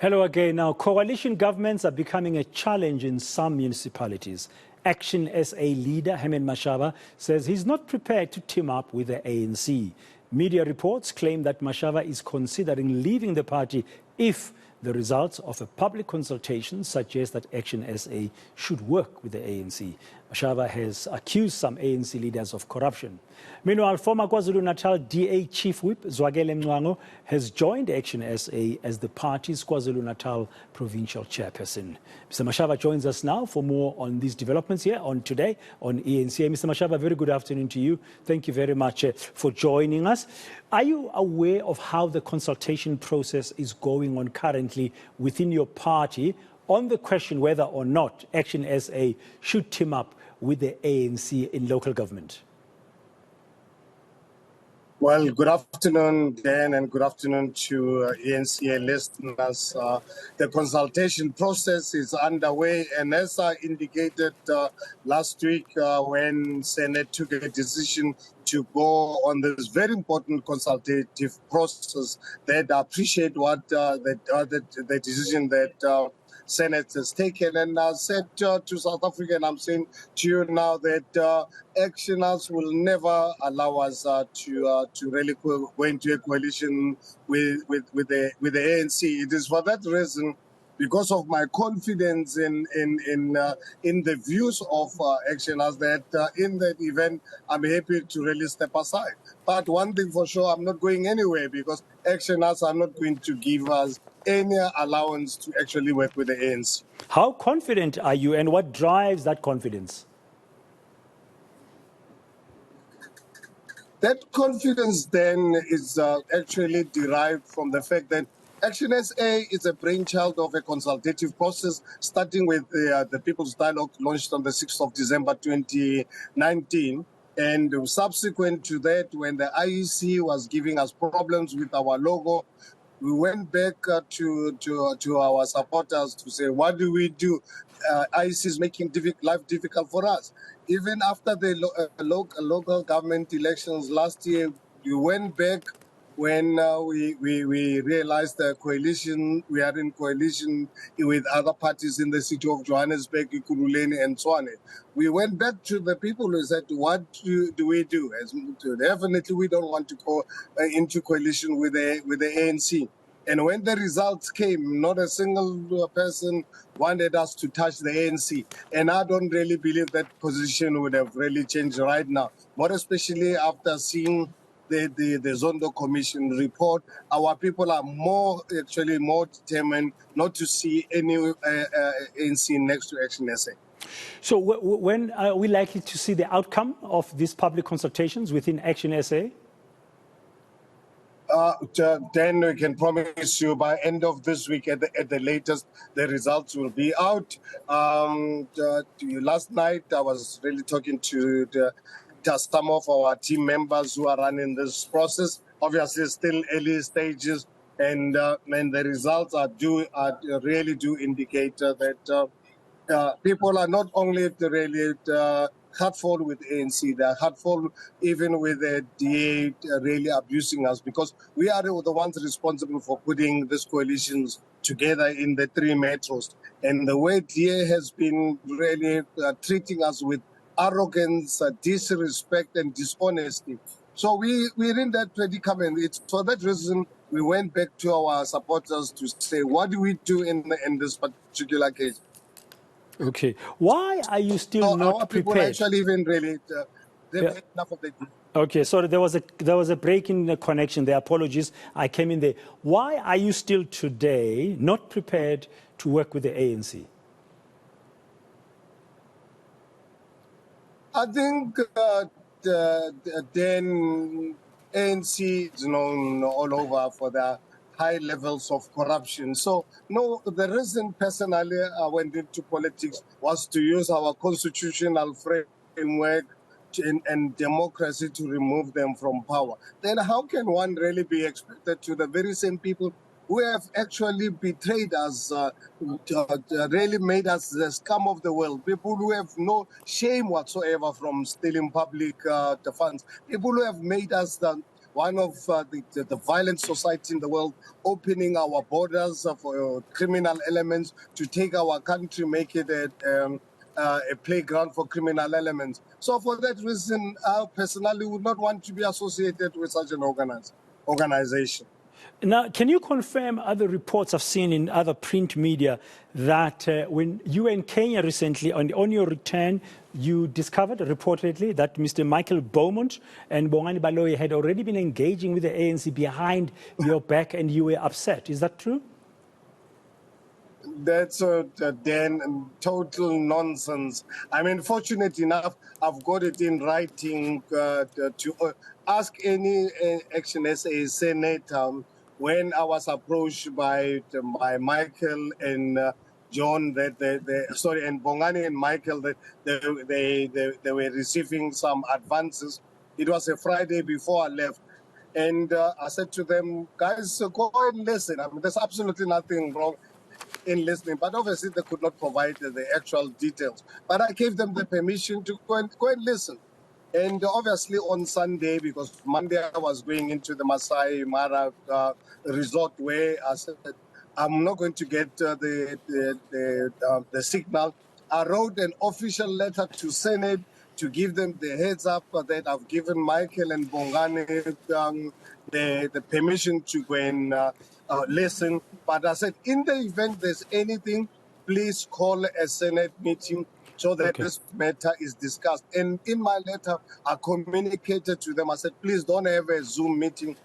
Hello again. Now, coalition governments are becoming a challenge in some municipalities. ActionSA leader Herman Mashaba says he's not prepared to team up with the ANC. Media reports claim that Mashaba is considering leaving the party if the results of a public consultation suggest that ActionSA should work with the ANC. Mashaba has accused some ANC leaders of corruption. Meanwhile, former KwaZulu-Natal DA Chief Whip Zwakele Mncwango has joined ActionSA as the party's KwaZulu-Natal provincial chairperson. Mr. Mashaba joins us now for more on these developments here on Today on eNCA. Mr. Mashaba, very good afternoon to you. Thank you very much for joining us. Are you aware of how the consultation process is going on currently within your party on the question whether or not ActionSA should team up with the ANC in local government? Well, good afternoon, Dan, and good afternoon to eNCA listeners. The consultation process is underway, and as I indicated last week when Senate took a decision to go on this very important consultative process, that I appreciate what the decision that Senate has taken, and I said to South Africa, and I'm saying to you now that actioners will never allow us to really go into a coalition with the ANC. It is for that reason, because of my confidence in the views of actioners, that in that event I'm happy to really step aside. But one thing for sure, I'm not going anywhere, because actioners are not going to give us any allowance to actually work with the ANC. How confident are you, and what drives that confidence? That confidence then is actually derived from the fact that ActionSA is a brainchild of a consultative process, starting with the People's Dialogue launched on the 6th of December 2019. And subsequent to that, when the IEC was giving us problems with our logo, we went back to our supporters to say, what do we do? IEC is making life difficult for us. Even after the local government elections last year, we went back when we realized the coalition, we are in coalition with other parties in the city of Johannesburg, Ikuruleni, and Tshwane. We went back to the people who said, what do we do? Definitely, we don't want to go into coalition with the ANC. And when the results came, not a single person wanted us to touch the ANC. And I don't really believe that position would have really changed right now, more especially after seeing the Zondo Commission report. Our people are more determined not to see any ANC next to ActionSA. So when are we likely to see the outcome of these public consultations within ActionSA? Then we can promise you by end of this week at the latest, the results will be out. Last night, I was really talking to some of our team members who are running this process. Obviously, still early stages, and the results really do indicate that people are not only really hurtful with ANC, they're hurtful even with the DA really abusing us, because we are the ones responsible for putting these coalitions together in the 3 metros. And the way DA has been really treating us with arrogance, disrespect, and dishonesty. So we're in that predicament. It's for that reason we went back to our supporters to say, what do we do in this particular case? Okay. Why are you still not our prepared? People actually even really, they've had enough of the... Okay, sorry, there was a break in the connection there. Apologies, I came in there. Why are you still today not prepared to work with the ANC? I think then ANC is known all over for their high levels of corruption. So, no, the reason personally I went into politics was to use our constitutional framework and democracy to remove them from power. Then how can one really be expected to the very same people who have actually betrayed us, really made us the scum of the world, people who have no shame whatsoever from stealing public funds, people who have made us one of the violent society in the world, opening our borders for criminal elements to take our country, make it a playground for criminal elements. So for that reason, I personally would not want to be associated with such an organization. Now, can you confirm other reports I've seen in other print media that when you were in Kenya recently, on your return, you discovered reportedly that Mr. Michael Beaumont and Bongani Baloyi had already been engaging with the ANC behind your back and you were upset. Is that true? That's Dan, total nonsense. I mean, fortunate enough, I've got it in writing to ask any ActionSA senator when I was approached by Michael and John and Bongani and Michael that they were receiving some advances. It was a Friday before I left. And I said to them, guys, go and listen. I mean, there's absolutely nothing wrong in listening, but obviously they could not provide the actual details. But I gave them the permission to go and listen. And obviously on Sunday, because Monday I was going into the Masai Mara resort where I said, I'm not going to get the signal. I wrote an official letter to Senate to give them the heads up that I've given Michael and Bongani the permission to go and listen. But I said, in the event there's anything, please call a Senate meeting so that this matter is discussed. And in my letter, I communicated to them. I said, please don't have a Zoom meeting.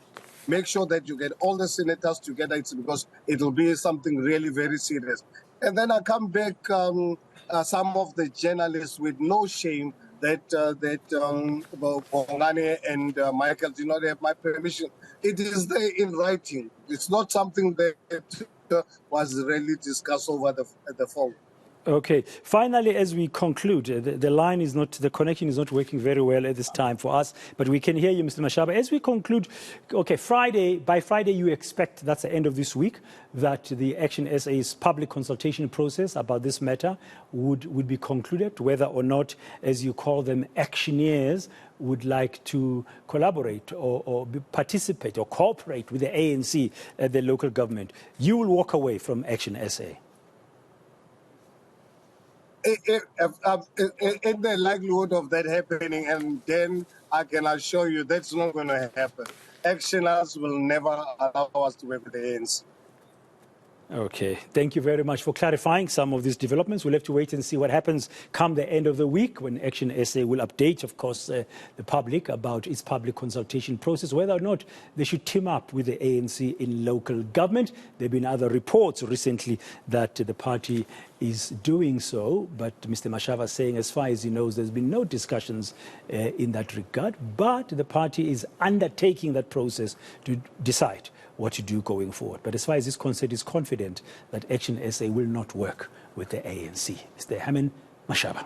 Make sure that you get all the senators together because it will be something really very serious. And then I come back, some of the journalists with no shame that Bongani and Michael did not have my permission. It is there in writing. It's not something that was really discussed over the phone. Okay. Finally, as we conclude, the connection is not working very well at this time for us, but we can hear you, Mr. Mashaba. As we conclude, okay, by Friday, you expect, that's the end of this week, that the ActionSA's public consultation process about this matter would be concluded, whether or not, as you call them, actioneers would like to collaborate or participate or cooperate with the ANC at the local government. You will walk away from ActionSA. In the likelihood of that happening, and then I can assure you that's not going to happen. Actioners will never allow us to work with the ANC. Okay. Thank you very much for clarifying some of these developments. We'll have to wait and see what happens come the end of the week when ActionSA will update, of course, the public about its public consultation process, whether or not they should team up with the ANC in local government. There have been other reports recently that the party is doing so, but Mr. Mashaba saying as far as he knows, there's been no discussions in that regard, but the party is undertaking that process to decide what to do going forward. But as far as this concerned, is confident that ActionSA will not work with the ANC. Mr. Herman Mashaba.